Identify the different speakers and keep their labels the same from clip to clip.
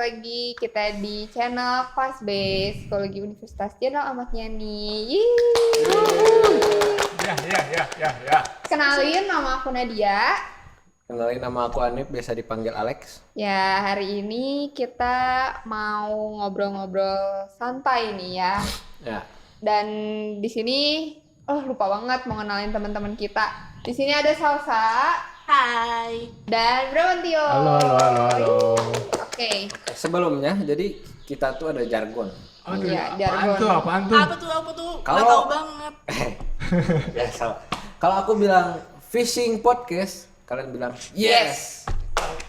Speaker 1: lagi kita di channel Kelas B Psikologi Universitas Jenderal Ahmad Yani.
Speaker 2: Ya.
Speaker 1: Kenalin, nama aku Nadia.
Speaker 3: Kenalin, nama aku Anip, biasa dipanggil Alex.
Speaker 1: Ya, hari ini kita mau ngobrol-ngobrol santai nih ya.
Speaker 3: Ya.
Speaker 1: Dan di sini, lupa banget mau kenalin teman-teman kita. Di sini ada Salsa.
Speaker 4: Hai.
Speaker 1: Dan Bramantio.
Speaker 2: Halo.
Speaker 1: Oke.
Speaker 3: Sebelumnya, jadi kita tuh ada jargon.
Speaker 2: Aduh,
Speaker 1: Iya,
Speaker 2: apaan
Speaker 1: jargon.
Speaker 2: tuh?
Speaker 4: Apa tuh?
Speaker 3: Kalau-
Speaker 4: Nggak tahu banget.
Speaker 3: Ya, salah. Kalau aku bilang fishing podcast, kalian bilang yes.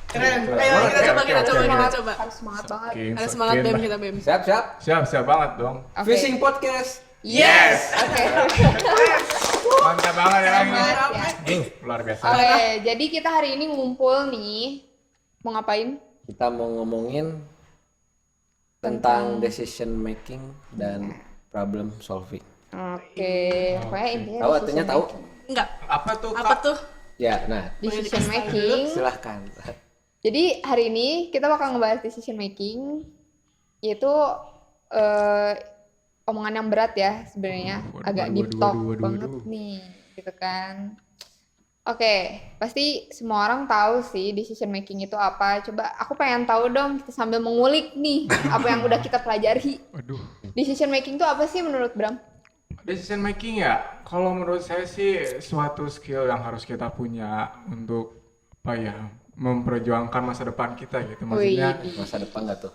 Speaker 4: Keren.
Speaker 2: Oke,
Speaker 4: Ayo kita coba.
Speaker 1: Harus semangat banget.
Speaker 4: Harus semangat BEM kita BEM.
Speaker 3: Siap.
Speaker 2: Siap banget dong.
Speaker 1: Oke.
Speaker 3: Fishing podcast.
Speaker 1: Yes. Oke.
Speaker 2: Mantap banget ya lagi.
Speaker 1: Semangat ya.
Speaker 2: Luar biasa.
Speaker 1: Oke, jadi kita hari ini ngumpul nih. Mau ngapain?
Speaker 3: Kita mau ngomongin tentang decision making dan problem solving.
Speaker 1: Oke. Pokoknya intinya
Speaker 3: Tahu
Speaker 1: decision
Speaker 3: artinya tahu?
Speaker 1: making.
Speaker 4: Enggak.
Speaker 2: Apa tuh?
Speaker 4: Apa
Speaker 2: Kak?
Speaker 4: tuh?
Speaker 3: Ya, nah,
Speaker 1: Decision
Speaker 4: dikasih tahu
Speaker 1: making.
Speaker 3: silahkan.
Speaker 1: Jadi hari ini kita bakal ngebahas decision making, yaitu omongan yang berat ya sebenarnya, agak deep talk banget nih, gitu kan. Oke, pasti semua orang tahu sih decision making itu apa. Coba aku pengen tahu dong, kita sambil mengulik nih apa yang udah kita pelajari.
Speaker 2: Waduh.
Speaker 1: Decision making itu apa sih menurut Bram?
Speaker 2: Decision making ya, kalau menurut saya sih suatu skill yang harus kita punya untuk memperjuangkan masa depan kita gitu. Maksudnya
Speaker 1: Wih.
Speaker 3: Masa depan nggak tuh?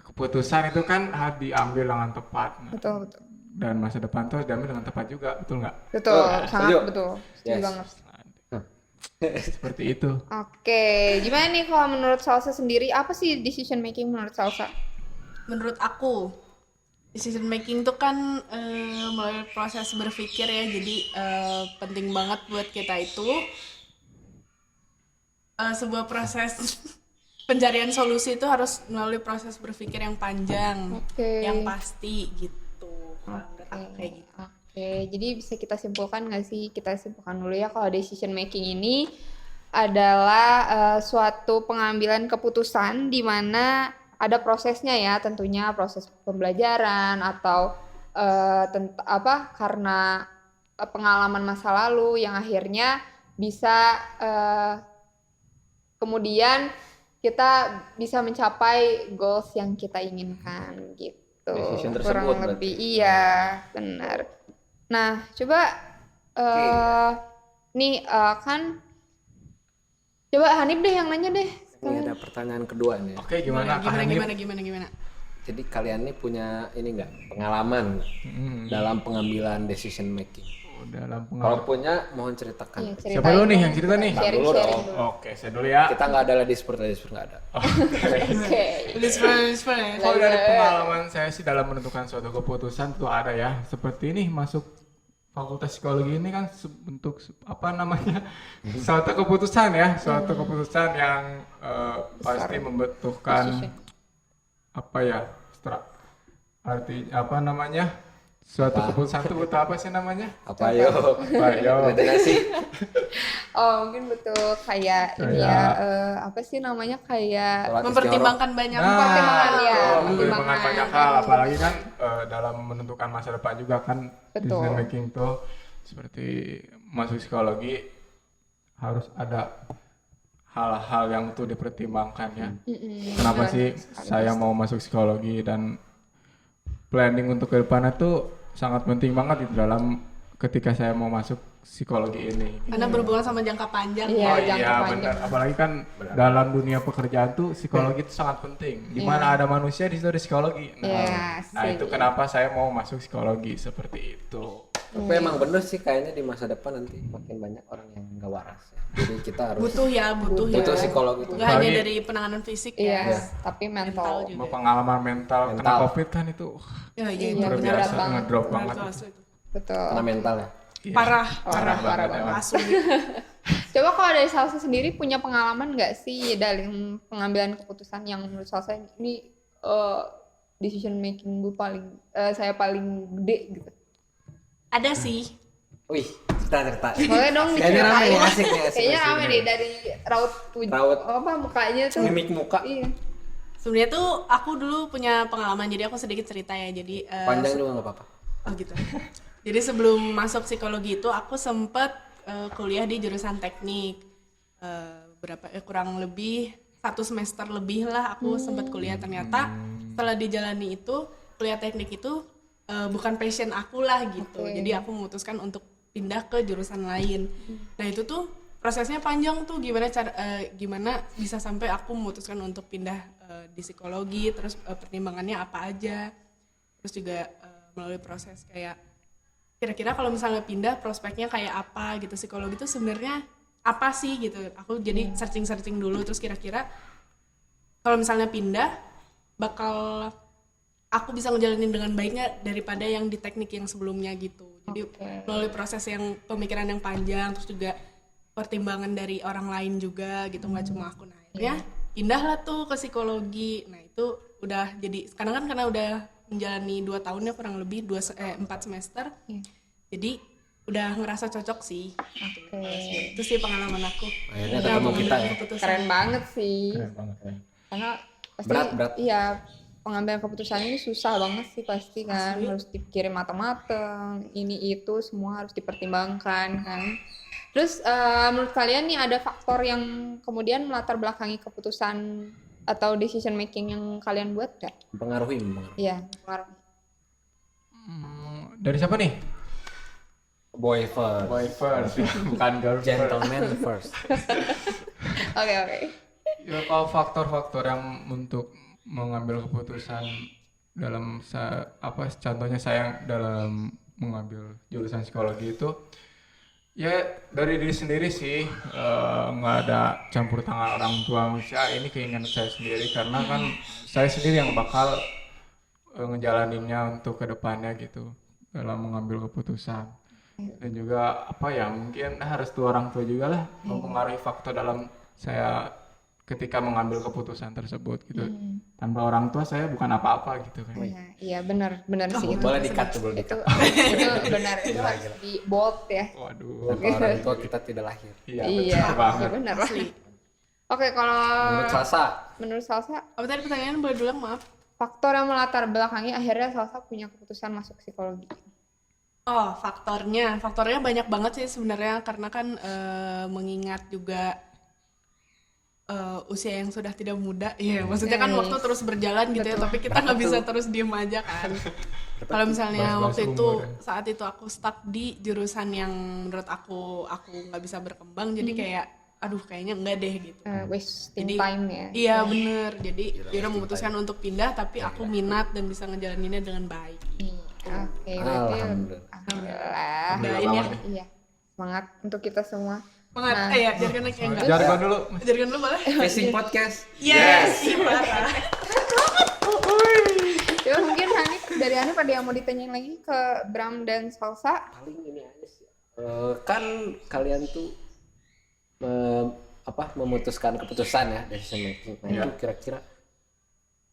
Speaker 2: keputusan itu kan harus diambil dengan tepat. Nah,
Speaker 1: Betul.
Speaker 2: dan masa depan tuh harus diambil dengan tepat juga, betul nggak?
Speaker 1: Betul, sangat
Speaker 3: setuju.
Speaker 1: betul. Setuju
Speaker 3: Yes.
Speaker 1: banget.
Speaker 2: Seperti itu.
Speaker 1: Oke, gimana nih kalau menurut Salsa sendiri, apa sih decision making menurut Salsa?
Speaker 4: Menurut aku, decision making itu kan melalui proses berpikir ya. Jadi penting banget buat kita itu sebuah proses pencarian solusi itu harus melalui proses berpikir yang panjang,
Speaker 1: Oke.
Speaker 4: yang pasti gitu. Kalau menurut aku kayak gitu.
Speaker 1: Oke, jadi bisa kita simpulkan nggak sih? Kita simpulkan dulu ya kalau decision making ini adalah suatu pengambilan keputusan di mana ada prosesnya ya, tentunya proses pembelajaran atau karena pengalaman masa lalu yang akhirnya bisa kemudian kita bisa mencapai goals yang kita inginkan gitu.
Speaker 3: Decision tersebut
Speaker 1: Kurang
Speaker 3: berarti.
Speaker 1: lebih iya, benar. Nah, coba kan coba Hanif deh yang nanya deh.
Speaker 3: Ini ada pertanyaan kedua nih.
Speaker 2: Oke, gimana Kak Hanif?
Speaker 4: Gimana?
Speaker 3: Jadi kalian nih punya ini nggak pengalaman dalam pengambilan decision making?
Speaker 2: Dalam
Speaker 3: Kalau
Speaker 2: pengalaman.
Speaker 3: punya, mohon ceritakan.
Speaker 1: Iya,
Speaker 2: Siapa
Speaker 1: ceritain
Speaker 2: dulu nih
Speaker 1: dong.
Speaker 2: yang cerita nih?
Speaker 1: Sharing
Speaker 3: Dulu dong.
Speaker 1: dulu.
Speaker 2: Oke, saya dulu ya.
Speaker 3: Kita nggak ada ladies nggak ada.
Speaker 1: Oke.
Speaker 4: Please.
Speaker 2: Kalau dari pengalaman saya sih dalam menentukan suatu keputusan itu ada ya. Seperti ini masuk fakultas psikologi ini kan bentuk suatu keputusan ya, suatu keputusan yang pasti membutuhkan suatu keputusan itu butuh apa sih namanya?
Speaker 3: Apa yo? Nasi.
Speaker 1: Oh, mungkin betul kayak ini ya, apa sih namanya, kayak
Speaker 4: Mempertimbangkan banyak
Speaker 1: Mempertimbangkan, ya,
Speaker 2: mempertimbangkan banyak hal, apalagi kan dalam menentukan masa depan juga kan.
Speaker 1: Betul.
Speaker 2: Decision making tuh seperti masuk psikologi harus ada hal-hal yang tuh dipertimbangkan ya. Kenapa sih saya mau masuk psikologi, dan planning untuk ke depannya tuh sangat penting banget itu dalam ketika saya mau masuk psikologi ini.
Speaker 4: karena berhubungan sama jangka panjang.
Speaker 1: Iya,
Speaker 2: Oh
Speaker 1: jangka
Speaker 2: iya
Speaker 1: panjang.
Speaker 2: benar. Apalagi kan dalam dunia pekerjaan tuh psikologi itu sangat penting. Di mana ada manusia di situ ada psikologi.
Speaker 1: Iya,
Speaker 2: Nah itu kenapa saya mau masuk psikologi seperti itu.
Speaker 3: Tapi emang bener sih kayaknya di masa depan nanti makin banyak orang yang nggak waras. Jadi kita harus
Speaker 4: Butuh ya.
Speaker 3: butuh psikolog itu.
Speaker 4: Nggak hanya
Speaker 2: Apalagi-
Speaker 4: dari penanganan fisik
Speaker 1: Iya,
Speaker 4: ya.
Speaker 1: tapi
Speaker 4: Mental
Speaker 1: mental.
Speaker 4: juga.
Speaker 2: Pengalaman mental kena
Speaker 3: Mental.
Speaker 2: covid kan itu
Speaker 4: Iya,
Speaker 1: Iya,
Speaker 2: luar
Speaker 1: benar
Speaker 2: biasa,
Speaker 1: banget.
Speaker 2: ngedrop
Speaker 4: Benar
Speaker 2: banget.
Speaker 4: tuh, asli.
Speaker 1: Betul.
Speaker 3: Karena mental ya.
Speaker 2: Iya.
Speaker 4: Parah
Speaker 1: Parah
Speaker 2: banget
Speaker 1: banget.
Speaker 2: emang.
Speaker 4: asli.
Speaker 1: Coba kalau dari Salsa sendiri punya pengalaman nggak sih dalam pengambilan keputusan yang menurut Salsa ini decision making gue saya paling gede gitu.
Speaker 4: Ada sih.
Speaker 3: Wih, cerita.
Speaker 1: Boleh dong
Speaker 3: Kayaknya rame nih,
Speaker 1: diceritain.
Speaker 3: asik nih, asik.
Speaker 1: Kayaknya
Speaker 3: asik.
Speaker 1: rame deh dari raut
Speaker 3: Raut.
Speaker 1: apa mukanya tuh.
Speaker 3: Mimik muka.
Speaker 1: Iya.
Speaker 4: Sebenarnya tuh aku dulu punya pengalaman, jadi aku sedikit cerita ya. Jadi
Speaker 3: Panjang juga nggak apa-apa.
Speaker 4: oh gitu. Jadi sebelum masuk psikologi itu aku sempet kuliah di jurusan teknik. Kurang lebih 1 semester lebih lah aku sempet kuliah. Ternyata setelah dijalani itu kuliah teknik itu bukan passion aku lah gitu. Jadi aku memutuskan untuk pindah ke jurusan lain. Nah itu tuh prosesnya panjang tuh, gimana bisa sampai aku memutuskan untuk pindah di psikologi, terus pertimbangannya apa aja, terus juga melalui proses kayak kira-kira kalau misalnya pindah prospeknya kayak apa gitu, psikologi itu sebenarnya apa sih gitu. Aku jadi searching dulu, terus kira-kira kalau misalnya pindah bakal aku bisa ngejalanin dengan baiknya daripada yang di teknik yang sebelumnya gitu. Jadi melalui proses yang pemikiran yang panjang, terus juga pertimbangan dari orang lain juga gitu, nggak cuma aku. Nah akhirnya pindahlah tuh ke psikologi. Nah itu udah jadi, sekarang kan karena udah menjalani 2 tahun ya, kurang lebih 4 semester. Jadi udah ngerasa cocok sih. Itu sih pengalaman aku.
Speaker 3: Akhirnya ketemu kita ya.
Speaker 1: Keren banget sih.
Speaker 2: Keren banget ya.
Speaker 1: Karena pasti
Speaker 3: Berat.
Speaker 1: iya, pengambilan keputusan ini susah banget sih pasti kan. Harus dipikirin matang-matang, ini itu semua harus dipertimbangkan kan. Terus menurut kalian nih ada faktor yang kemudian melatar belakangi keputusan atau decision making yang kalian buat gak?
Speaker 3: Mempengaruhi.
Speaker 1: Iya, pengaruh.
Speaker 2: Dari siapa nih?
Speaker 3: Boy first.
Speaker 2: Boy first, bukan girl first.
Speaker 3: Gentleman first.
Speaker 1: Oke.
Speaker 2: Ya, kalau faktor-faktor yang untuk mengambil keputusan dalam contohnya saya dalam mengambil jurusan psikologi itu ya dari diri sendiri sih, nggak ada campur tangan orang tua. Ini keinginan saya sendiri karena kan saya sendiri yang bakal ngejalaninnya untuk kedepannya gitu dalam mengambil keputusan. Dan juga mungkin harus tuh orang tua juga lah mempengaruhi faktor dalam saya ketika mengambil keputusan tersebut gitu. Tanpa orang tua saya bukan apa-apa gitu kan.
Speaker 1: Iya benar sih itu.
Speaker 3: Boleh di-cut sebelum
Speaker 1: Itu benar, itu harus di bold ya.
Speaker 2: Waduh.
Speaker 3: Tanpa orang tua kita tidak lahir.
Speaker 2: Iya,
Speaker 1: Iya,
Speaker 2: betul banget.
Speaker 1: benar lah. Oke, kalau
Speaker 3: Menurut Salsa,
Speaker 4: Apa tadi pertanyaan, boleh diulang, maaf?
Speaker 1: faktor yang melatar belakangi akhirnya Salsa punya keputusan masuk psikologi.
Speaker 4: Oh, faktornya banyak banget sih sebenarnya, karena kan mengingat juga usia yang sudah tidak muda, maksudnya kan waktu terus berjalan gitu ya, tapi kita nggak bisa terus diem aja kan. Kalau misalnya waktu itu saat itu aku stuck di jurusan yang menurut aku nggak bisa berkembang, jadi kayak aduh kayaknya enggak deh gitu.
Speaker 1: Wasting
Speaker 4: Jadi,
Speaker 1: time ya.
Speaker 4: Iya bener, jadi dia udah memutuskan untuk pindah, tapi aku minat dan bisa ngejalaninnya dengan baik.
Speaker 1: Oke, berarti alhamdulillah.
Speaker 4: Doain ya.
Speaker 1: Iya, semangat untuk kita semua.
Speaker 4: Semangat, jargon kayak enggak.
Speaker 2: Jargon dulu.
Speaker 4: Jargon dulu boleh?
Speaker 3: Facing podcast.
Speaker 4: Yes, parah.
Speaker 1: Ya mungkin dari Hanif ada yang mau ditanyain lagi ke Bram dan Salsa?
Speaker 3: Paling ini aja sih. Kan kalian tuh memutuskan keputusan ya, decision making. Nah itu kira-kira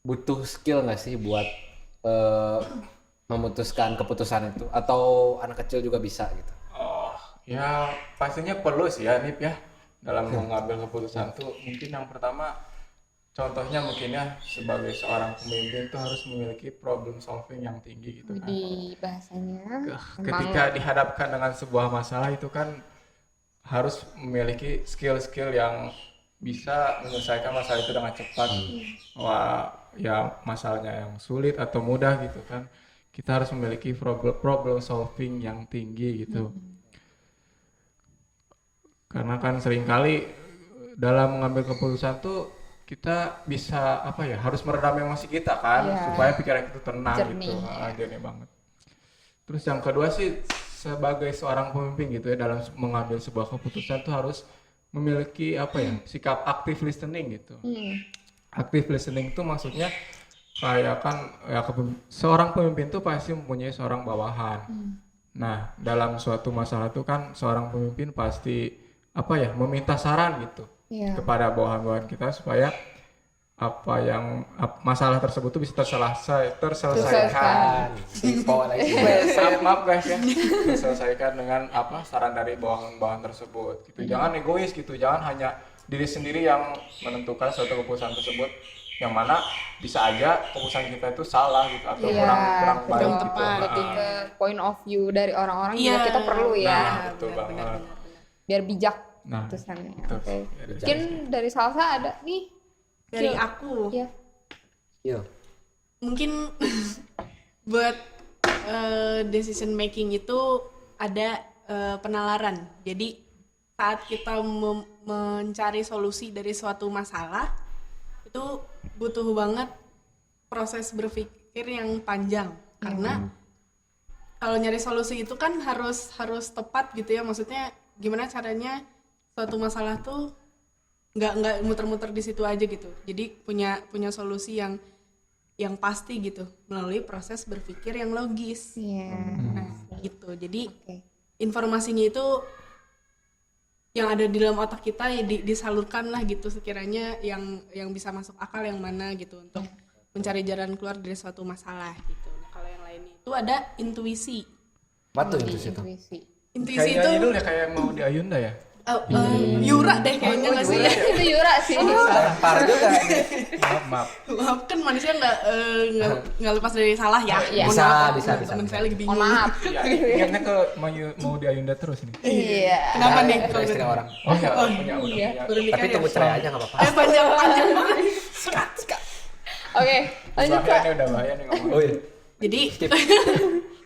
Speaker 3: butuh skill nggak sih buat memutuskan keputusan itu, atau anak kecil juga bisa gitu?
Speaker 2: Oh, ya pastinya perlu sih ya Nip ya dalam mengambil keputusan tuh. Mungkin yang pertama contohnya mungkin ya sebagai seorang pemimpin tuh harus memiliki problem solving yang tinggi gitu kan.
Speaker 1: Di bahasanya.
Speaker 2: Ketika dihadapkan dengan sebuah masalah itu kan harus memiliki skill-skill yang bisa menyelesaikan masalah itu dengan cepat. Masalahnya yang sulit atau mudah gitu kan, kita harus memiliki problem solving yang tinggi gitu. Karena kan seringkali dalam mengambil keputusan tuh kita bisa harus meredam emosi kita kan, supaya pikiran itu tenang gitu. Jernih banget. Terus yang kedua sih, sebagai seorang pemimpin gitu ya, dalam mengambil sebuah keputusan tuh harus memiliki sikap active listening gitu. Active listening itu maksudnya kayak kan seorang pemimpin tuh pasti mempunyai seorang bawahan. Nah, dalam suatu masalah tuh kan seorang pemimpin pasti meminta saran gitu kepada bawahan-bawahan kita supaya masalah tersebut tuh bisa terselesaikan. Maaf guys ya, diselesaikan dengan saran dari bawahan-bawahan tersebut gitu. Jangan egois gitu, jangan hanya diri sendiri yang menentukan suatu keputusan tersebut, yang mana bisa aja keputusan kita itu salah gitu atau
Speaker 1: Iya,
Speaker 2: kurang
Speaker 1: betul.
Speaker 2: baik gitu.
Speaker 4: Tepat.
Speaker 1: Lebih ke point of view dari orang-orang
Speaker 4: Iya.
Speaker 1: juga kita perlu ya.
Speaker 2: Nah, betul
Speaker 4: benar,
Speaker 2: banget.
Speaker 4: benar.
Speaker 1: Biar bijak
Speaker 2: Nah,
Speaker 1: putusannya.
Speaker 2: itu.
Speaker 1: Oke.
Speaker 2: Biar
Speaker 1: Mungkin dari Salsa ada nih.
Speaker 4: Dari
Speaker 1: Cil.
Speaker 4: aku
Speaker 1: Ya.
Speaker 3: Yo.
Speaker 4: mungkin buat decision making itu ada penalaran. Jadi saat kita mencari solusi dari suatu masalah itu butuh banget proses berpikir yang panjang karena kalau nyari solusi itu kan harus tepat gitu ya, maksudnya gimana caranya suatu masalah tuh nggak muter-muter di situ aja gitu, jadi punya solusi yang pasti gitu melalui proses berpikir yang logis.
Speaker 1: Iya.
Speaker 4: Nah gitu, jadi
Speaker 1: Oke.
Speaker 4: informasinya itu yang ada di dalam otak kita ya disalurkan lah gitu sekiranya yang bisa masuk akal yang mana gitu untuk mencari jalan keluar dari suatu masalah gitu. Nah, kalau yang lainnya itu ada intuisi.
Speaker 3: Apa tuh itu situ?
Speaker 1: Intuisi.
Speaker 4: Intuisi
Speaker 2: Kayaknya
Speaker 4: itu
Speaker 2: judulnya kayak mau di Ayunda ya.
Speaker 4: Yura deh kayaknya nggak sih?
Speaker 1: Itu Yura sih.
Speaker 3: Lempar juga nih.
Speaker 2: Maaf.
Speaker 4: Maaf kan manusia nggak lepas dari salah ya.
Speaker 1: Iya.
Speaker 4: Mohon
Speaker 3: Bisa,
Speaker 4: maaf,
Speaker 3: bisa.
Speaker 4: teman saya lagi bingung.
Speaker 1: Mohon maaf.
Speaker 2: Ya, ingatnya ke mau di Ayunda terus nih.
Speaker 1: Iya.
Speaker 4: Kenapa nih?
Speaker 3: Ada istri orang.
Speaker 2: Oh ya, punya udah
Speaker 1: iya.
Speaker 2: punya.
Speaker 4: Baru nikah
Speaker 3: Tapi
Speaker 4: ya?
Speaker 3: tunggu cerai aja nggak apa-apa.
Speaker 4: Panjang banget.
Speaker 1: Oke, lanjut
Speaker 2: Bahaya
Speaker 1: Kak.
Speaker 2: nih, udah bahaya nih ngomong.
Speaker 3: Oh iya.
Speaker 4: Jadi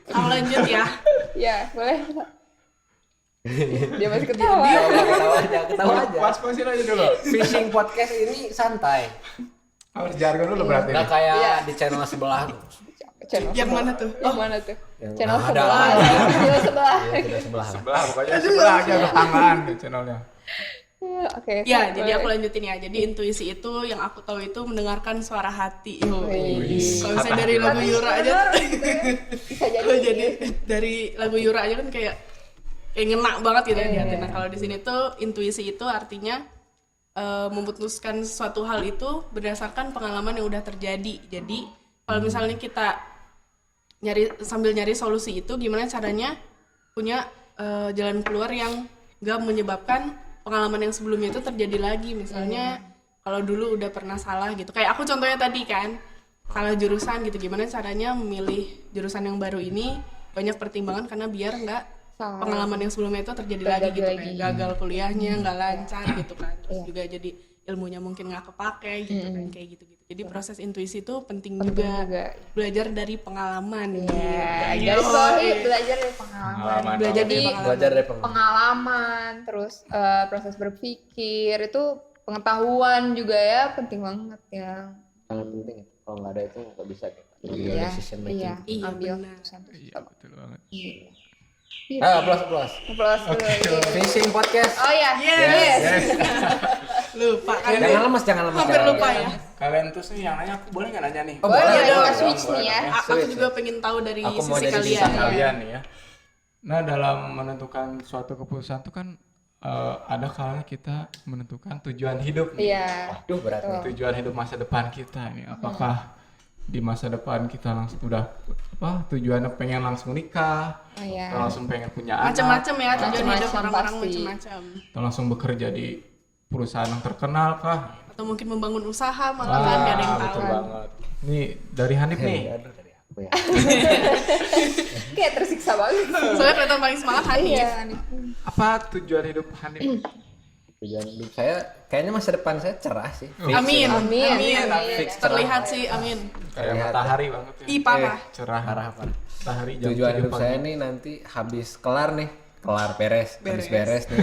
Speaker 4: aku lanjut ya.
Speaker 1: Ya, boleh. Dia masih ketawa.
Speaker 3: Ketawa aja.
Speaker 2: Pas-pasin aja dulu.
Speaker 3: Fishing podcast ini santai.
Speaker 2: Harus jargon dulu berarti.
Speaker 3: Nggak
Speaker 2: nih.
Speaker 3: kayak
Speaker 1: Iya.
Speaker 3: di channel sebelah.
Speaker 1: Channel
Speaker 4: Yang
Speaker 1: sebelah.
Speaker 4: mana tuh?
Speaker 1: Yang mana tuh?
Speaker 3: Yang
Speaker 1: Channel
Speaker 3: ada.
Speaker 1: sebelah. Video sebelah.
Speaker 3: Iya, tidak sebelah.
Speaker 2: Sebelah pokoknya sebelah aja tetanggaan di channelnya.
Speaker 1: Oke.
Speaker 4: Ya,
Speaker 1: boleh.
Speaker 4: jadi aku lanjutin ya. Jadi intuisi itu yang aku tahu itu mendengarkan suara hati. Yo.
Speaker 1: Wih.
Speaker 4: Kalau misalnya dari lagu Yura aja,
Speaker 1: Bisa jadi.
Speaker 4: kalau jadi dari lagu Yura aja kan kayak ngena banget gitu ya di hati. Nah, kalau di sini tuh intuisi itu artinya memutuskan suatu hal itu berdasarkan pengalaman yang udah terjadi. Jadi kalau misalnya kita sambil nyari solusi itu gimana caranya punya jalan keluar yang gak menyebabkan pengalaman yang sebelumnya itu terjadi lagi. Misalnya kalau dulu udah pernah salah gitu, kayak aku contohnya tadi kan salah jurusan gitu, gimana caranya memilih jurusan yang baru ini, banyak pertimbangan karena biar nggak
Speaker 1: Salah.
Speaker 4: pengalaman yang sebelumnya itu terjadi lagi gitu, kayak gagal kuliahnya nggak lancar gitu kan, terus juga jadi ilmunya mungkin nggak kepake gitu kan, kayak gitu-gitu. Jadi proses intuisi itu penting juga. Belajar dari pengalaman.
Speaker 1: Ya,
Speaker 4: gitu.
Speaker 1: garis bawahi belajar dari pengalaman.
Speaker 4: Belajar
Speaker 1: Jadi
Speaker 4: dari pengalaman.
Speaker 3: Belajar dari pengalaman.
Speaker 1: pengalaman, terus proses berpikir itu pengetahuan juga ya penting banget ya.
Speaker 3: Sangat penting itu. Kalau nggak ada itu nggak bisa kita.
Speaker 1: Iya,
Speaker 3: Decision
Speaker 1: iya,
Speaker 3: making.
Speaker 4: Iya,
Speaker 1: ambil
Speaker 4: benar.
Speaker 1: keputusan.
Speaker 2: Iya, betul banget.
Speaker 1: Iya.
Speaker 3: Applause.
Speaker 1: Applause dulu. Iya.
Speaker 3: Fishing podcast.
Speaker 1: Oh ya,
Speaker 4: Yes. Lupa kan?
Speaker 3: Jangan lemes.
Speaker 4: Hampir lupa ya.
Speaker 2: Kalian tuh sih yang nanya, aku boleh nggak nanya nih?
Speaker 3: Oh,
Speaker 1: Boleh
Speaker 3: boleh
Speaker 1: dong,
Speaker 3: dong,
Speaker 1: switch
Speaker 2: boleh
Speaker 1: nih ya.
Speaker 2: dong.
Speaker 4: Aku juga pengen tahu dari
Speaker 3: Aku mau
Speaker 4: sisi
Speaker 3: dari sisi
Speaker 4: kalian.
Speaker 2: Kalian nih ya. Nah, dalam menentukan suatu keputusan tuh kan ada kalanya kita menentukan tujuan hidup nih.
Speaker 1: Iya.
Speaker 3: Aduh berat nih.
Speaker 2: Tujuan hidup masa depan kita ini apakah di masa depan kita langsung udah tujuannya pengen langsung nikah,
Speaker 1: Oh ya.
Speaker 2: atau langsung pengen punya anak,
Speaker 4: Macam-macam ya tujuan hidup
Speaker 1: Macam-macam
Speaker 4: orang-orang,
Speaker 1: pasti.
Speaker 4: macam-macam.
Speaker 2: atau langsung bekerja di perusahaan yang terkenal kah?
Speaker 4: Atau mungkin membangun usaha malah kan nggak ada yang tahu.
Speaker 2: betul banget. Nih dari Hanif nih.
Speaker 3: Aduh dari aku ya.
Speaker 1: Kayak tersiksa banget.
Speaker 4: Soalnya kelihatan paling semangat Hanif.
Speaker 1: Iya.
Speaker 2: Apa tujuan hidup Hanif?
Speaker 3: Tujuan hidup saya kayaknya masa depan saya cerah sih.
Speaker 4: Amin.
Speaker 1: Amin.
Speaker 4: Amin.
Speaker 3: Fix
Speaker 4: Terlihat sih, amin.
Speaker 2: Kayak matahari banget ya.
Speaker 4: Ih, parah.
Speaker 2: Cerah.
Speaker 3: Parah.
Speaker 2: Matahari jam
Speaker 3: Tujuan
Speaker 2: 7
Speaker 3: hidup
Speaker 2: pagi.
Speaker 3: saya nih nanti habis beres nih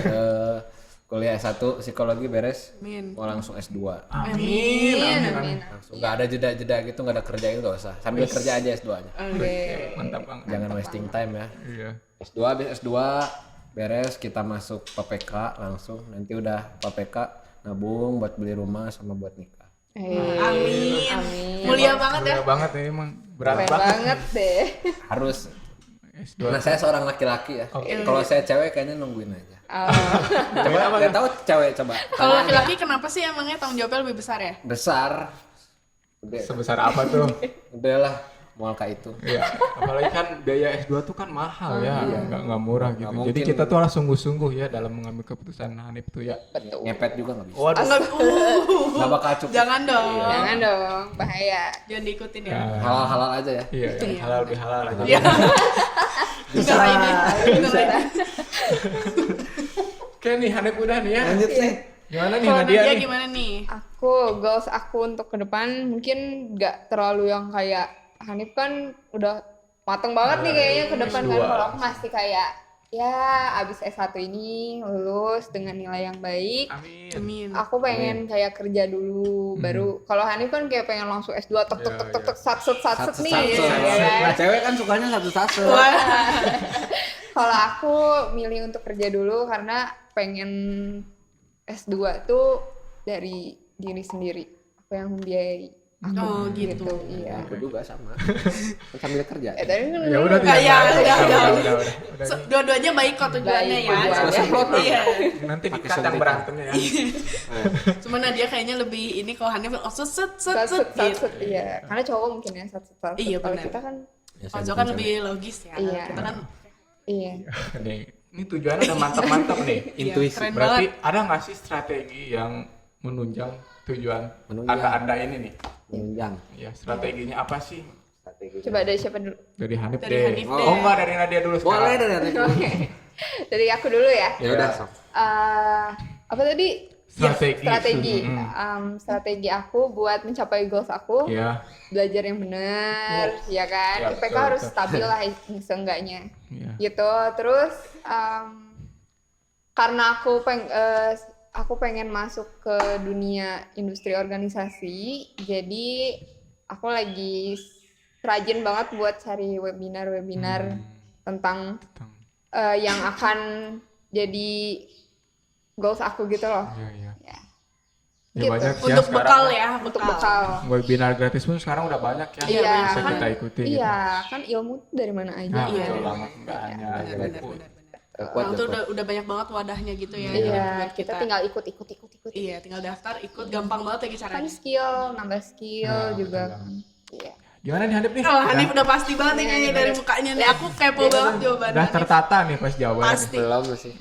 Speaker 3: kuliah S1 psikologi beres
Speaker 4: Amin.
Speaker 3: mau langsung S2
Speaker 1: Amin.
Speaker 3: langsung nggak ada jeda gitu nggak ada kerja itu nggak usah sambil kerja aja S2 nya
Speaker 1: Oke.
Speaker 2: Mantap banget.
Speaker 3: jangan wasting time ya
Speaker 2: Iya.
Speaker 3: S2 habis S2 beres kita masuk PPK langsung nanti udah PPK nabung buat beli rumah sama buat nikah
Speaker 4: Amin.
Speaker 1: Amin.
Speaker 4: Mulia banget ya.
Speaker 2: Mulia banget ya emang. Berat
Speaker 1: Keren
Speaker 2: banget.
Speaker 1: banget deh.
Speaker 3: harus
Speaker 2: S2.
Speaker 3: nah saya seorang laki-laki ya kalau saya cewek kayaknya nungguin aja coba nggak tahu cewek coba
Speaker 4: Kalau laki-laki kenapa sih emangnya tanggung jawabnya lebih besar ya?
Speaker 3: besar udah
Speaker 2: Sebesar apa tuh?
Speaker 3: udahlah mual ka itu.
Speaker 2: Iya, apalagi kan biaya S2 tuh kan mahal ya, nggak murah gitu.
Speaker 3: Nggak
Speaker 2: Jadi
Speaker 3: mungkin.
Speaker 2: kita tuh harus sungguh-sungguh ya dalam mengambil keputusan Hanif tuh ya.
Speaker 1: Betul.
Speaker 3: Ngepet juga nggak bisa.
Speaker 2: Waduh.
Speaker 3: Nggak bakal cukup.
Speaker 4: Jangan dong.
Speaker 1: Jangan dong, bahaya.
Speaker 4: Jangan diikutin ya.
Speaker 2: Ya,
Speaker 3: Halal-halal aja ya.
Speaker 2: iya, yang halal lebih halal aja.
Speaker 4: Iya. Bentar ini. Bentar ini.
Speaker 2: Oke nih Hanif udah nih ya.
Speaker 3: Lanjut nih.
Speaker 2: Gimana nih
Speaker 4: Kalau
Speaker 2: Nadia
Speaker 4: Nadia
Speaker 2: nih?
Speaker 4: gimana nih?
Speaker 1: Goals aku untuk ke depan mungkin nggak terlalu yang kayak Hanif kan udah mateng banget nih kayaknya ke depan kan.
Speaker 2: S2.
Speaker 1: Kalau aku masih kayak ya abis S1 ini lulus dengan nilai yang baik.
Speaker 2: Amin.
Speaker 4: Amin.
Speaker 1: Aku pengen kayak kerja dulu baru. Kalau Hanif kan kayak pengen langsung S2 tek tek tek tek tek satset nih. Ya kan?
Speaker 3: Nah, cewek kan sukanya satu-satu.
Speaker 1: Kalau aku milih untuk kerja dulu karena pengen S2 tuh dari diri sendiri. Aku yang membiayai. Aku
Speaker 4: Oh, gitu.
Speaker 1: Iya.
Speaker 3: Aku juga sama. Sambil kerja.
Speaker 1: Tadi kan
Speaker 2: Ya udah
Speaker 4: Nggak, ya, udah.
Speaker 2: Udah.
Speaker 4: Dua-duanya baik kok tujuannya
Speaker 1: Baik,
Speaker 4: ya.
Speaker 1: tujuannya.
Speaker 4: Iya.
Speaker 2: Nanti
Speaker 3: Pakai
Speaker 2: dikat yang
Speaker 3: suntikan.
Speaker 2: berantemnya ya.
Speaker 4: Cuma Nadia kayaknya lebih ini kalau Hanif set
Speaker 1: satset
Speaker 4: gitu.
Speaker 1: iya. Karena cowok mungkin ya satset.
Speaker 4: Iya,
Speaker 1: Kalau
Speaker 4: benar.
Speaker 1: kita kan
Speaker 4: Kalau Zo kan lebih logis ya.
Speaker 1: Iya.
Speaker 4: Kita kan
Speaker 1: iya.
Speaker 2: Nih, ini tujuannya udah mantap-mantap nih.
Speaker 3: Intuisi.
Speaker 4: keren
Speaker 2: Berarti
Speaker 4: banget.
Speaker 2: ada nggak sih strategi yang menunjang tujuan
Speaker 3: Menunjang.
Speaker 2: Anda ini nih?
Speaker 3: Menunjang.
Speaker 2: Ya, strateginya apa sih?
Speaker 3: Strategi.
Speaker 1: Coba dari siapa dulu?
Speaker 2: Dari Hanif
Speaker 4: Dari
Speaker 2: deh.
Speaker 4: Hanif
Speaker 2: Oh,
Speaker 4: deh.
Speaker 2: enggak dari Nadia dulu
Speaker 3: Boleh
Speaker 2: sekarang.
Speaker 3: dari Hanif dulu.
Speaker 1: Dari aku dulu ya.
Speaker 3: Ya udah, sok.
Speaker 1: Apa tadi?
Speaker 2: Strategi.
Speaker 1: Strategi. Strategi aku buat mencapai goals aku.
Speaker 2: Iya.
Speaker 1: Belajar yang benar, ya kan?
Speaker 2: Ya,
Speaker 1: IPK
Speaker 2: betul,
Speaker 1: harus
Speaker 2: betul.
Speaker 1: stabil lah seenggaknya.
Speaker 2: Iya.
Speaker 1: Gitu. Terus karena aku pengen masuk ke dunia industri organisasi, jadi aku lagi rajin banget buat cari webinar tentang
Speaker 2: Tentang-
Speaker 1: yang akan jadi goals aku gitu loh.
Speaker 2: Iya, iya.
Speaker 1: Ya.
Speaker 2: Ya
Speaker 1: Gitu.
Speaker 2: banyak ya
Speaker 4: untuk
Speaker 2: sekarang.
Speaker 4: bekal ya,
Speaker 1: Untuk bekal.
Speaker 2: Webinar gratis pun sekarang udah banyak ya.
Speaker 1: Iya,
Speaker 2: Bisa
Speaker 1: kan,
Speaker 2: kita ikuti.
Speaker 1: iya, kan ilmu tuh dari mana aja.
Speaker 2: Nah,
Speaker 4: Iya.
Speaker 2: betul banget. Enggak hanya
Speaker 4: Benar,
Speaker 2: buku.
Speaker 4: benar.
Speaker 3: Kuat
Speaker 4: Nah,
Speaker 3: ya,
Speaker 4: itu
Speaker 3: kuat.
Speaker 4: udah banyak banget wadahnya gitu ya.
Speaker 1: Iya,
Speaker 4: buat
Speaker 1: kita tinggal ikut.
Speaker 4: Iya, tinggal daftar, ikut, gampang banget lagi
Speaker 1: Kan
Speaker 4: caranya.
Speaker 1: skill, nambah skill
Speaker 2: Nah,
Speaker 1: juga
Speaker 2: betul.
Speaker 1: kan. Iya.
Speaker 2: Gimana nih Hanif nih?
Speaker 4: Oh, Hanif udah pasti banget nih
Speaker 1: Iya,
Speaker 4: kayaknya
Speaker 1: iya,
Speaker 4: dari
Speaker 1: iya.
Speaker 4: mukanya nih. Aku kepo banget jawabannya.
Speaker 2: Udah
Speaker 4: Hanif.
Speaker 2: tertata nih pas jawabannya.
Speaker 4: Pasti.
Speaker 3: Belum sih.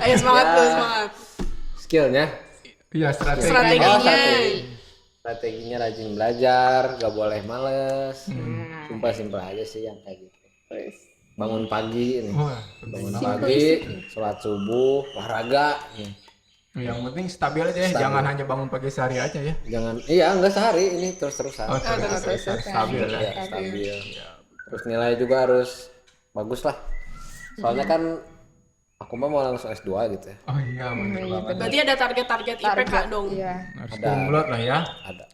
Speaker 4: Ayo semangat
Speaker 3: Ya.
Speaker 4: tuh, semangat.
Speaker 3: Skillnya.
Speaker 2: Iya, strategi.
Speaker 4: Strateginya.
Speaker 3: Strateginya rajin belajar, gak boleh males.
Speaker 2: Hmm.
Speaker 3: Simpel-simpel aja sih yang kayak gitu.
Speaker 1: Terus.
Speaker 3: Bangun pagi nih.
Speaker 2: Wah,
Speaker 3: Bangun
Speaker 1: Simpel
Speaker 3: pagi, sholat subuh, olahraga.
Speaker 2: yang penting stabil aja ya,
Speaker 3: Stabil.
Speaker 2: jangan hanya bangun pagi sehari aja ya.
Speaker 3: Jangan, iya enggak sehari, ini terus-terusan.
Speaker 2: Oh,
Speaker 1: terus.
Speaker 2: stabil ya.
Speaker 3: Iya, stabil. Terus nilai juga harus bagus lah. Soalnya kan aku mah mau langsung S2 gitu ya.
Speaker 2: Oh iya, bener banget.
Speaker 4: Berarti ada target-target IPK dong.
Speaker 1: Iya.
Speaker 2: Harus
Speaker 3: Ada.
Speaker 2: kumlot lah ya.
Speaker 3: Ada.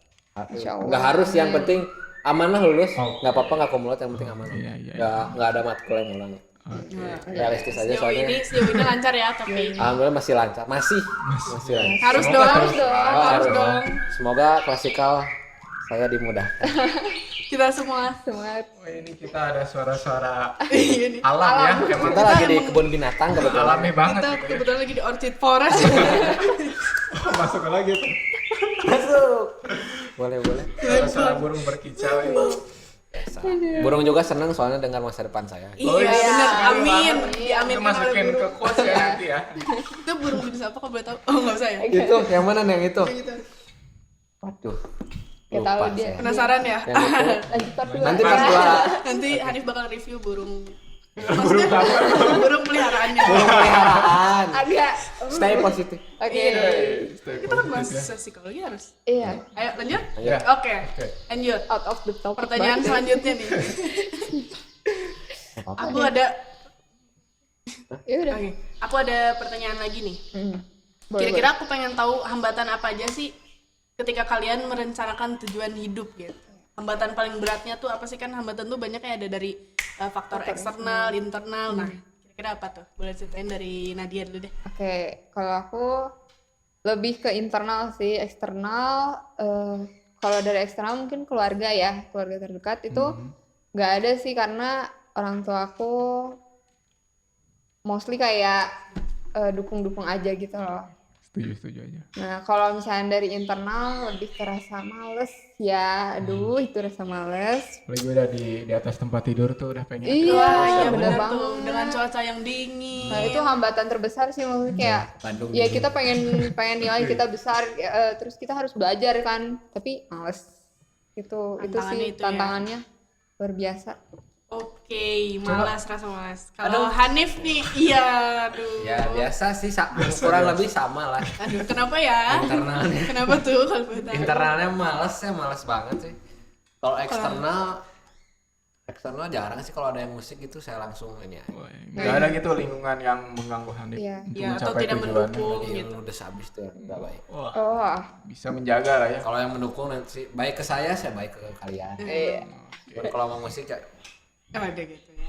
Speaker 1: Insya Allah.
Speaker 3: Enggak harus, yang penting amanah lulus.
Speaker 2: Oh.
Speaker 3: Enggak apa-apa enggak kumulat, yang penting amanah.
Speaker 2: Iya, iya.
Speaker 3: Enggak ada matkul yang ulang. Realistis aja
Speaker 4: Sejauh ini lancar ya, tapi
Speaker 3: Alhamdulillah masih lancar. Masih lancar.
Speaker 4: harus
Speaker 2: Semoga
Speaker 4: dong,
Speaker 2: terus.
Speaker 3: Oh,
Speaker 4: harus dong.
Speaker 3: Semoga klasikal saya dimudahkan.
Speaker 4: Kita semua.
Speaker 1: Semangat.
Speaker 2: Oh, ini kita ada suara-suara
Speaker 4: Ini.
Speaker 2: alam ya. Emang
Speaker 3: Kita lagi di kebun binatang kebetulan.
Speaker 2: alami banget
Speaker 4: Kita
Speaker 2: gitu ya.
Speaker 4: kebetulan lagi di Orchid Forest.
Speaker 2: Masuk lagi tuh.
Speaker 3: Masuk. Boleh, boleh.
Speaker 2: Suara-suara burung berkicau ya.
Speaker 3: Burung juga senang soalnya dengar masa depan saya.
Speaker 4: Iya,
Speaker 2: Oh, iya.
Speaker 4: benar. Amin.
Speaker 2: Itu
Speaker 4: Diaminkan oleh
Speaker 2: masukin ke
Speaker 4: burung.
Speaker 2: quotes ya nanti ya.
Speaker 4: Itu burung jenis apa kok boleh tahu? Oh, enggak usah ya.
Speaker 3: Itu yang mana nih, yang itu?
Speaker 4: Gitu.
Speaker 3: Waduh.
Speaker 1: Gak tahu
Speaker 3: lupa
Speaker 1: dia.
Speaker 3: saya.
Speaker 4: Penasaran ya?
Speaker 3: Yang itu.
Speaker 1: Lanjut dulu.
Speaker 3: Nanti pas gua
Speaker 4: Nanti Hanif bakal review burung. Maksudnya burung peliharaannya.
Speaker 3: burung peliharaan.
Speaker 1: Agak.
Speaker 3: Stay positif.
Speaker 1: Oke.
Speaker 4: Kita kan bahas psikologi harus.
Speaker 1: Iya.
Speaker 4: Ayo lanjut.
Speaker 2: Ya.
Speaker 4: Oke. Lanjut.
Speaker 1: Out of the topic.
Speaker 4: Pertanyaan
Speaker 1: banget.
Speaker 4: selanjutnya nih. Aku ada
Speaker 1: Ya udah.
Speaker 4: Oke. Aku ada pertanyaan lagi nih.
Speaker 1: Boleh,
Speaker 4: Kira-kira aku pengen tahu hambatan apa aja sih ketika kalian merencanakan tujuan hidup gitu. Hambatan paling beratnya tuh apa sih, kan hambatan tuh banyak ya, ada dari faktor eksternal, internal. Nah, kira-kira apa tuh? Boleh ceritain dari Nadia dulu deh.
Speaker 1: Oke, kalau aku lebih ke internal sih, eksternal. Kalau dari eksternal mungkin keluarga ya, keluarga terdekat itu nggak ada sih, karena orang tua aku mostly kayak dukung-dukung aja gitu loh.
Speaker 2: setuju aja.
Speaker 1: Nah, kalau misalnya dari internal lebih kerasa males ya. Aduh, itu rasa males.
Speaker 2: Apalagi udah di atas tempat tidur tuh udah pengen.
Speaker 1: Iya,
Speaker 4: Wah, iya
Speaker 1: bener
Speaker 4: benar
Speaker 1: banget.
Speaker 4: tuh dengan cuaca yang dingin.
Speaker 1: Nah, itu hambatan terbesar sih maksudnya kayak
Speaker 3: Bandung
Speaker 1: ya
Speaker 3: dingin.
Speaker 1: kita pengen nilai kita besar terus kita harus belajar kan, tapi males. Itu
Speaker 4: Tantangannya
Speaker 1: sih
Speaker 4: itu ya.
Speaker 1: tantangannya luar biasa.
Speaker 4: Oke, malas, rasa malas. Kalau Hanif nih, iya, aduh.
Speaker 3: Ya biasa sih kurang lebih sama lah.
Speaker 4: Aduh, kenapa ya?
Speaker 3: Internalnya.
Speaker 4: Kenapa tuh kalau boleh tahu?
Speaker 3: Internalnya males banget sih. Kalau eksternal jarang sih kalau ada yang musik gitu saya langsung ini aja.
Speaker 2: Wah, nggak ada gitu lingkungan yang mengganggu Hanif
Speaker 1: Iya.
Speaker 2: untuk
Speaker 4: Ya, atau
Speaker 2: mencapai
Speaker 4: tidak
Speaker 2: tujuannya.
Speaker 4: mendukung
Speaker 3: Ini
Speaker 4: gitu.
Speaker 3: udah habis tuh nggak baik.
Speaker 2: Wah,
Speaker 1: Oh,
Speaker 2: bisa menjaga lah ya.
Speaker 3: Kalau yang mendukung nanti baik ke saya baik ke kalian.
Speaker 1: iya.
Speaker 3: Cuman kalau mau musik ya
Speaker 4: Ada gitu ya.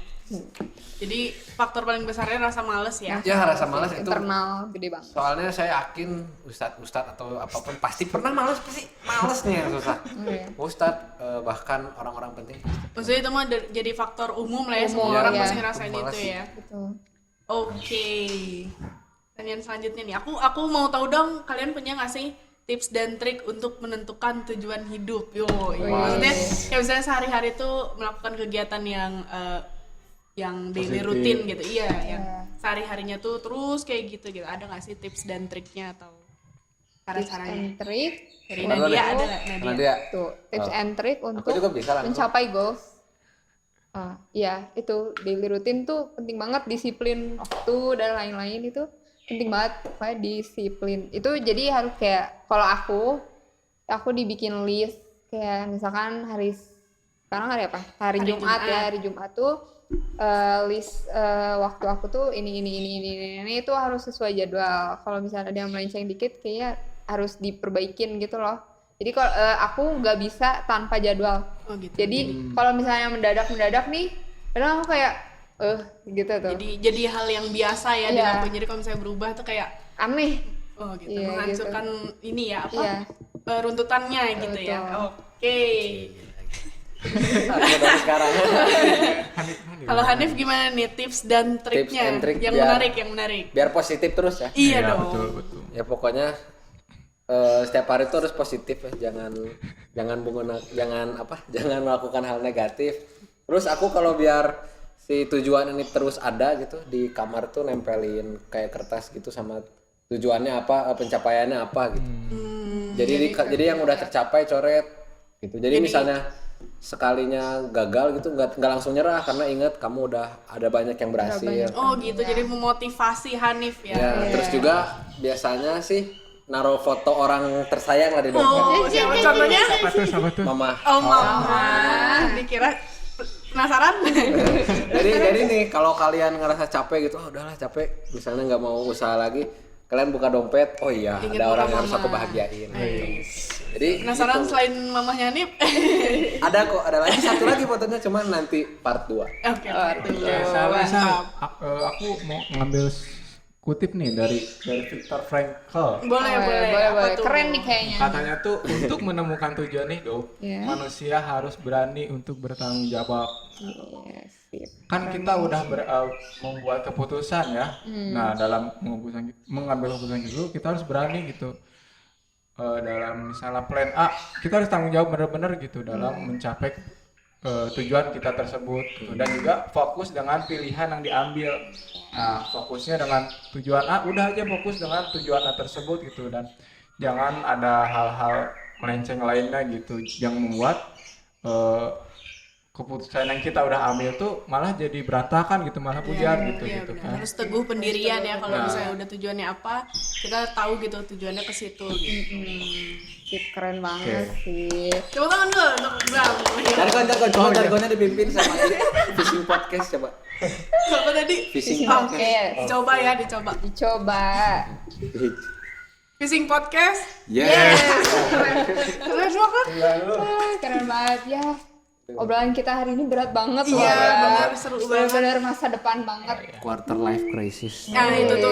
Speaker 4: Jadi faktor paling besarnya rasa males ya.
Speaker 3: ya rasa malas itu.
Speaker 1: Internal gede banget.
Speaker 3: Soalnya saya yakin ustadz atau apapun pasti pernah males nih yang susah.
Speaker 1: Iya.
Speaker 3: Ustadz bahkan orang-orang penting pasti.
Speaker 4: Maksudnya itu mah jadi faktor umum lah ya, semua
Speaker 1: Umum,
Speaker 4: orang
Speaker 1: ya.
Speaker 4: pasti ngerasain
Speaker 3: Malas
Speaker 4: itu
Speaker 3: sih.
Speaker 4: ya.
Speaker 1: Gitu.
Speaker 4: Oke. Pertanyaan selanjutnya nih, aku mau tahu dong, kalian punya nggak sih tips dan trik untuk menentukan tujuan hidup? Maksudnya ya misalnya sehari-hari tuh melakukan kegiatan yang daily
Speaker 2: Positif.
Speaker 4: rutin gitu, iya, yang sehari-harinya tuh terus kayak gitu. Ada nggak sih tips dan triknya atau
Speaker 1: Tips
Speaker 4: cara-caranya?
Speaker 1: and trick
Speaker 4: Dari
Speaker 3: Kalau
Speaker 4: Nadia
Speaker 3: nih,
Speaker 4: ada nggak
Speaker 3: Karena
Speaker 4: Nadia?
Speaker 3: dia
Speaker 1: tuh tips and trick untuk
Speaker 3: juga bisa langsung.
Speaker 1: mencapai goals. Iya itu daily routine tuh penting banget, disiplin waktu dan lain-lain itu penting banget, pokoknya disiplin itu. Jadi harus kayak kalau aku dibikin list kayak misalkan sekarang hari apa, hari Jumat ya, hari Jumat tuh list waktu aku tuh ini itu harus sesuai jadwal. Kalau misalnya ada yang melenceng dikit kayaknya harus diperbaikin gitu loh. Jadi kalau aku nggak bisa tanpa jadwal.
Speaker 4: Oh gitu.
Speaker 1: Jadi kalau misalnya mendadak nih, kadang aku kayak gitu tuh.
Speaker 4: Jadi hal yang biasa ya di
Speaker 1: Iya.
Speaker 4: aku. Jadi kalau misalnya berubah tuh kayak
Speaker 1: Aneh.
Speaker 4: oh gitu,
Speaker 1: Iya,
Speaker 4: menghancurkan ini ya apa
Speaker 1: Iya.
Speaker 4: runtutannya gitu ya.
Speaker 1: Betul.
Speaker 4: Oke.
Speaker 3: Aku dari sekarang.
Speaker 4: Kalau Hanif gimana nih tips dan triknya
Speaker 3: and trick
Speaker 4: yang
Speaker 3: biar-
Speaker 4: menarik?
Speaker 3: Biar positif terus ya.
Speaker 4: Iya
Speaker 2: Ya,
Speaker 4: dong.
Speaker 2: betul.
Speaker 3: Ya pokoknya setiap hari itu harus positif ya. Jangan melakukan hal negatif. Terus aku kalau biar si tujuan ini terus ada gitu di kamar tuh nempelin kayak kertas gitu sama tujuannya apa, pencapaiannya apa gitu. Jadi yang udah tercapai coret gitu. Jadi misalnya sekalinya gagal gitu nggak langsung nyerah karena ingat kamu udah ada banyak yang berhasil.
Speaker 4: Oh gitu, jadi memotivasi Hanif ya.
Speaker 3: Ya, terus juga biasanya sih naruh foto orang tersayang lah di dompet.
Speaker 4: Oh, siapa contohnya?
Speaker 2: Siapa tuh?
Speaker 3: Mama.
Speaker 4: Oh, mama. Dikira penasaran?
Speaker 3: Jadi nih kalau kalian ngerasa capek gitu, udahlah capek, misalnya nggak mau usaha lagi, kalian buka dompet, oh iya
Speaker 4: Ingat
Speaker 3: ada orang
Speaker 4: mama.
Speaker 3: yang harus aku bahagiain. Jadi
Speaker 4: Penasaran
Speaker 3: gitu.
Speaker 4: selain mamahnya Hanif?
Speaker 3: Ada kok, ada lagi satu lagi fotonya cuman nanti part 2.
Speaker 4: Oke, betul.
Speaker 2: Mantap. Aku mau ngambil kutip nih dari Viktor Frankl.
Speaker 4: Boleh. Apa tuh?
Speaker 1: Keren nih kayaknya.
Speaker 2: Katanya tuh untuk menemukan tujuan hidup,
Speaker 1: Iya.
Speaker 2: manusia harus berani untuk bertanggung jawab.
Speaker 1: Yes, sip.
Speaker 2: Kan kita udah membuat keputusan ya. Nah, dalam mengambil keputusan itu kita harus berani gitu. Dalam misalnya plan A, kita harus tanggung jawab benar-benar gitu dalam mencapai tujuan kita tersebut gitu. Dan juga fokus dengan pilihan yang diambil. Nah, fokusnya dengan tujuan A, udah aja fokus dengan tujuan A tersebut gitu, dan jangan ada hal-hal melenceng lainnya gitu yang membuat keputusan yang kita udah ambil tuh malah jadi berantakan gitu, malah pujar gitu
Speaker 4: Iya,
Speaker 2: gitu
Speaker 4: benar.
Speaker 2: kan.
Speaker 4: Harus teguh pendirian ya kalau
Speaker 2: Nah.
Speaker 4: misalnya udah tujuannya apa, kita tahu gitu tujuannya ke situ gitu.
Speaker 1: Sip, keren banget sih.
Speaker 4: Coba tangan dulu untuk Bram.
Speaker 3: Jargonnya dipimpin sama Fishing Podcast coba.
Speaker 4: Apa tadi?
Speaker 3: Fishing
Speaker 1: Oke,
Speaker 4: Coba ya, dicoba.
Speaker 1: dicoba.
Speaker 4: Fishing podcast.
Speaker 3: Yes.
Speaker 4: Keren banget.
Speaker 1: Keren banget ya. Obrolan kita hari ini berat banget loh.
Speaker 4: Iya,
Speaker 1: ya.
Speaker 4: benar, seru banget.
Speaker 1: Benar masa depan banget.
Speaker 3: Quarter life crisis.
Speaker 4: Nah, itu tuh.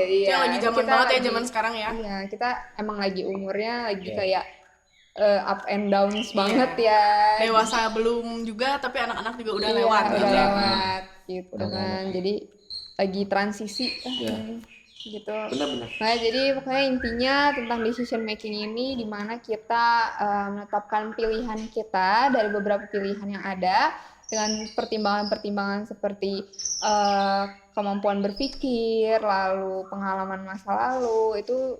Speaker 1: Iya,
Speaker 4: Yang lagi zaman
Speaker 1: kita
Speaker 4: banget ya
Speaker 1: lagi-
Speaker 4: zaman sekarang ya.
Speaker 1: Iya, kita emang lagi umurnya lagi kayak up and downs banget ya.
Speaker 4: Dewasa belum juga, tapi anak-anak juga udah
Speaker 1: Iya,
Speaker 4: lewat
Speaker 1: udah
Speaker 4: gitu ya.
Speaker 1: lewat gitu kan. Jadi lagi transisi.
Speaker 3: Iya.
Speaker 1: gitu.
Speaker 3: Benar-benar.
Speaker 1: Nah, jadi pokoknya intinya tentang decision making ini di mana kita menetapkan pilihan kita dari beberapa pilihan yang ada dengan pertimbangan-pertimbangan seperti kemampuan berpikir, lalu pengalaman masa lalu, itu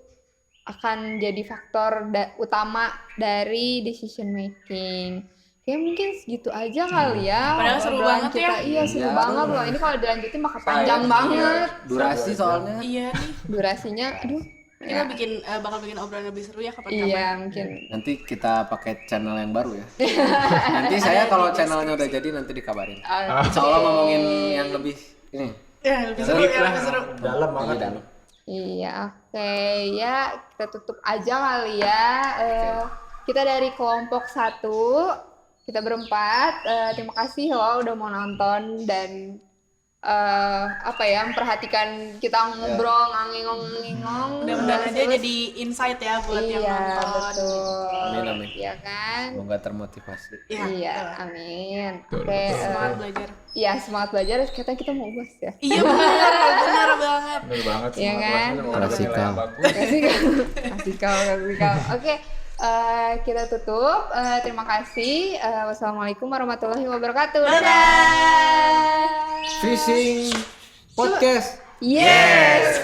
Speaker 1: akan jadi faktor utama dari decision making. Kayak mungkin segitu aja kali ya.
Speaker 4: Padahal seru
Speaker 1: obrolan
Speaker 4: banget ya.
Speaker 1: Iya, seru
Speaker 3: Iya,
Speaker 1: banget loh. Ini kalau dilanjutin bakal panjang banget.
Speaker 3: Durasi soalnya.
Speaker 4: Iya nih.
Speaker 1: Durasinya, aduh.
Speaker 4: Kita bakal bikin obrolan lebih seru ya kapan-kapan.
Speaker 1: Iya, mungkin.
Speaker 3: Nanti kita pakai channel yang baru ya. Nanti saya kalau channelnya udah jadi nanti dikabarin. Insya Allah ngomongin yang lebih ini.
Speaker 4: Ya, lebih seru ya, lebih seru.
Speaker 2: Dalam
Speaker 3: Lebih
Speaker 2: banget.
Speaker 3: dalam.
Speaker 1: Iya, oke. Ya, kita tutup aja kali ya. Kita dari kelompok 1, kita berempat. Terima kasih loh udah mau nonton dan memperhatikan kita ngobrol, nganging-nganging.
Speaker 4: Mudah-mudahan aja jadi insight ya buat yang
Speaker 1: Iya,
Speaker 4: nonton.
Speaker 1: betul.
Speaker 3: Amin, amin.
Speaker 1: Iya kan?
Speaker 3: Semoga termotivasi.
Speaker 4: Iya,
Speaker 1: Iya,
Speaker 4: betul.
Speaker 1: amin.
Speaker 2: Betul,
Speaker 1: Oke,
Speaker 4: Semangat belajar.
Speaker 1: iya semangat belajar. Kita mau bos ya.
Speaker 4: Iya benar banget.
Speaker 2: Bener banget.
Speaker 1: Iya kan?
Speaker 3: Klasikal.
Speaker 1: Kasih kau. Oke, kita tutup. Terima kasih. Wassalamualaikum warahmatullahi wabarakatuh. Dadah.
Speaker 3: Fishing podcast.
Speaker 1: Yes.